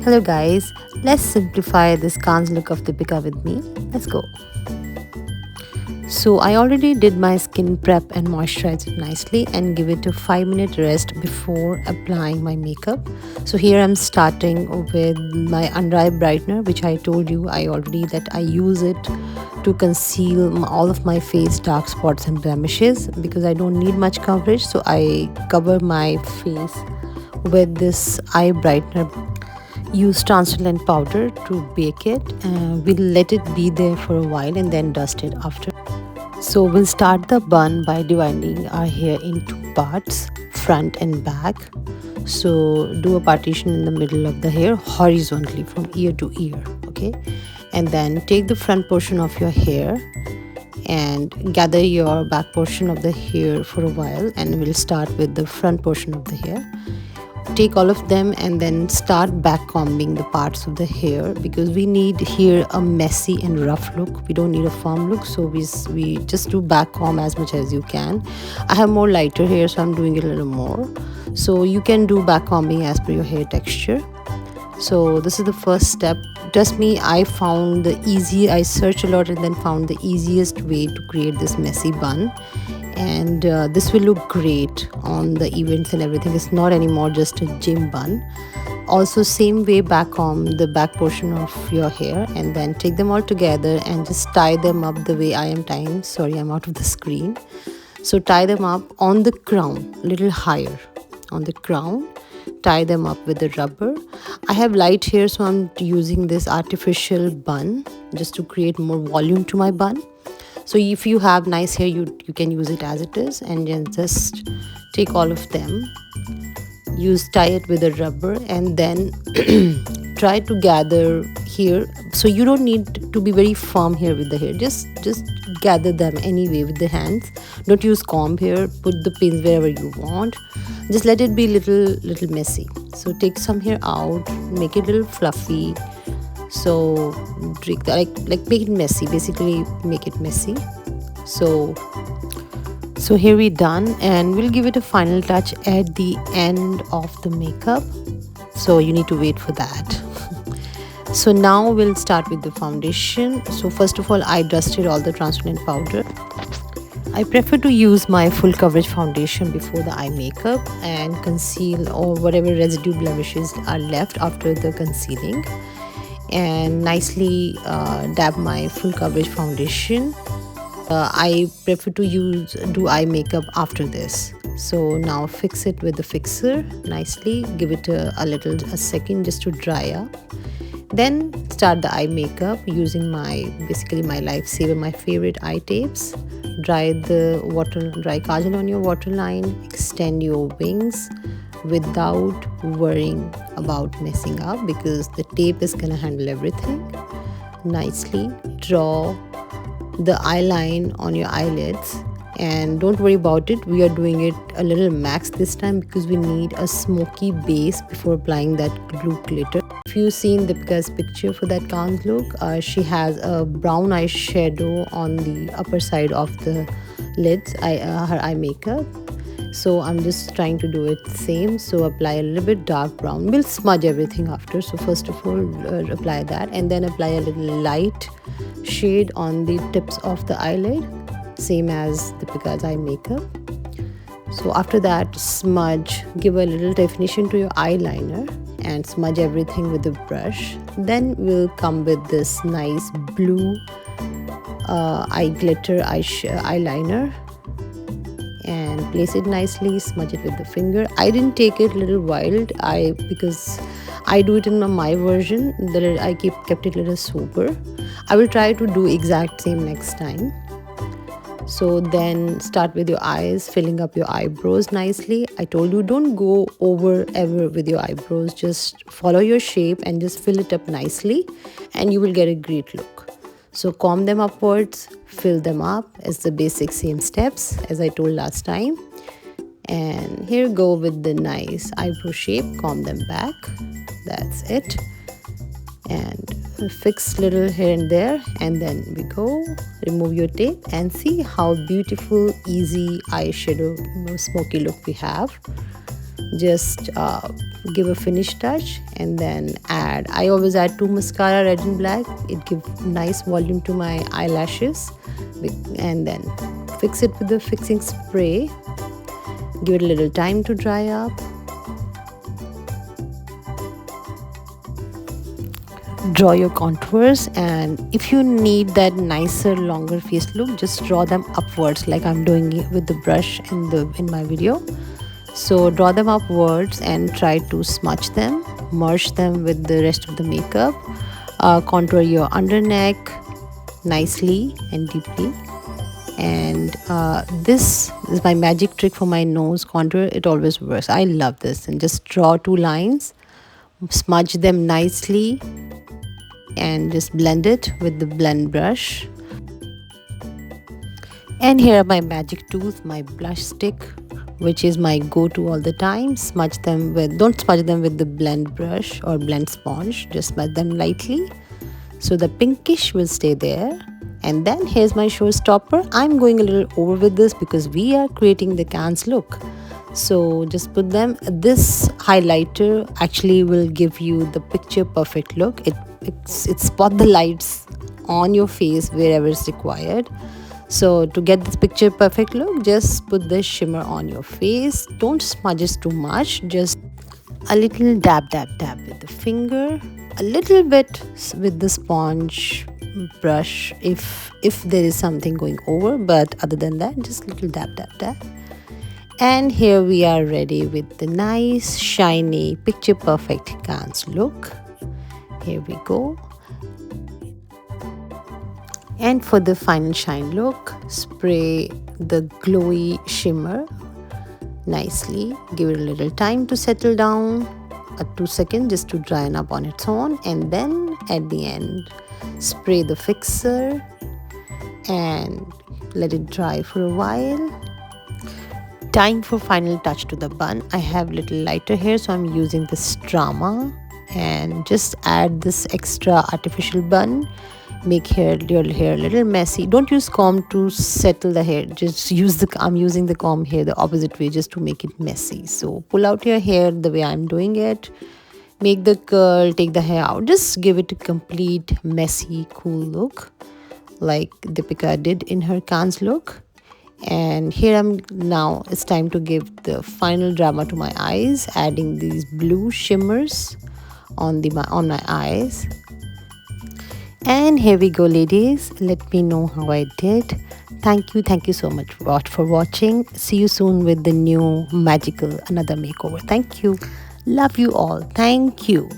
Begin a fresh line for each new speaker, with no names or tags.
Hello guys, let's simplify this Khan's look of Deepika with me. Let's go. So I already did my skin prep and moisturize it nicely and give it a 5-minute rest before applying my makeup. So here I'm starting with my under eye brightener, which I told you I already that I use it to conceal all of my face dark spots and blemishes because I don't need much coverage. So I cover my face with this eye brightener. Use translucent powder to bake it. We'll let it be there for a while and then dust it after. So we'll start the bun by dividing our hair in two parts, front and back. So do a partition in the middle of the hair horizontally from ear to ear, okay? And then take the front portion of your hair and gather your back portion of the hair for a while, and we'll start with the front portion of the hair. Take all of them and then start back combing the parts of the hair because we need here a messy and rough look. We don't need a firm look, so we just do back comb as much as you can. I have more lighter hair, so I'm doing it a little more. So you can do back combing as per your hair texture. So this is the first step. Trust me, I searched a lot and then found the easiest way to create this messy bun. And this will look great on the events and everything. It's not anymore just a gym bun. Also same way, back comb the back portion of your hair and then take them all together and just tie them up the way I am tying. Sorry, I'm out of the screen. So tie them up on the crown, a little higher on the crown. Tie them up with the rubber. I have light hair, so I'm using this artificial bun just to create more volume to my bun. So if you have nice hair, you can use it as it is, and then just take all of them, tie it with a rubber, and then try to gather here. So you don't need to be very firm here with the hair. Just gather them anyway with the hands. Don't use comb here. Put the pins wherever you want. Just let it be little messy. So take some hair out, make it a little fluffy. So like make it messy, basically make it messy. So here we're done, and we'll give it a final touch at the end of the makeup, so you need to wait for that. So now we'll start with the foundation. So first of all, I dusted all the translucent powder. I prefer to use my full coverage foundation before the eye makeup and conceal or whatever residue blemishes are left after the concealing, and nicely dab my full coverage foundation. I prefer to do eye makeup after this. So now fix it with the fixer nicely. Give it a second just to dry up. Then start the eye makeup using basically my lifesaver, my favorite eye tapes. Dry kajal on your waterline. Extend your wings without worrying about messing up because the tape is gonna handle everything. Nicely draw the eye line on your eyelids, and don't worry about it. We are doing it a little max this time because we need a smoky base before applying that glue glitter. If you've seen Deepika's picture for that Khan's look, she has a brown eyeshadow on the upper side of the lids, her eye makeup. So I'm just trying to do it same. So apply a little bit dark brown. We'll smudge everything after. So first of all, apply that, and then apply a little light shade on the tips of the eyelid, same as Deepika's eye makeup. So after that, smudge, give a little definition to your eyeliner and smudge everything with the brush. Then we'll come with this nice blue eye glitter eyeliner and place it nicely, smudge it with the finger. I didn't take it a little wild because I do it in my version. I kept it a little sober. I will try to do exact same next time. So then start with your eyes, filling up your eyebrows nicely. I told you don't go over ever with your eyebrows. Just follow your shape and just fill it up nicely, and you will get a great look. So comb them upwards, fill them up as the basic same steps as I told last time. And here go with the nice eyebrow shape, comb them back. That's it. And fix little here and there, and then we go. Remove your tape and see how beautiful, easy eyeshadow smoky look we have. Just give a finish touch and then add. I always add 2 mascara, red and black. It gives nice volume to my eyelashes. And then fix it with the fixing spray. Give it a little time to dry up. Draw your contours, and if you need that nicer longer face look, just draw them upwards like I'm doing it with the brush in my video. So draw them upwards and try to smudge them, merge them with the rest of the makeup. Contour your under neck nicely and deeply. And this is my magic trick for my nose contour. It always works. I love this. And just draw 2 lines, smudge them nicely, and just blend it with the blend brush. And here are my magic tools, my blush stick, which is my go-to all the time. Smudge them with, don't smudge them with the blend brush or blend sponge, just smudge them lightly so the pinkish will stay there. And then here's my showstopper. I'm going a little over with this because we are creating the Cannes look. So just put them. This highlighter actually will give you the picture perfect look. It spot the lights on your face wherever it's required. So to get this picture perfect look, just put the shimmer on your face. Don't smudge it too much. Just a little dab with the finger, a little bit with the sponge brush if there is something going over, but other than that, just little dab. And here we are ready with the nice shiny picture perfect Cannes look. Here we go. And for the final shine look, spray the glowy shimmer nicely. Give it a little time to settle down, 2 seconds just to dry up on its own. And then at the end, spray the fixer and let it dry for a while. Time for final touch to the bun. I have little lighter hair, so I'm using this Drama and just add this extra artificial bun. Make your hair a little messy. Don't use comb to settle the hair. Just use I'm using the comb here the opposite way just to make it messy. So pull out your hair the way I'm doing it. Make the curl, take the hair out. Just give it a complete messy, cool look like Deepika did in her Cannes look. And here now it's time to give the final drama to my eyes, adding these blue shimmers on my eyes. And here we go, ladies. Let me know how I did. Thank you so much for watching. See you soon with the new magical another makeover. Thank you. Love you all. Thank you.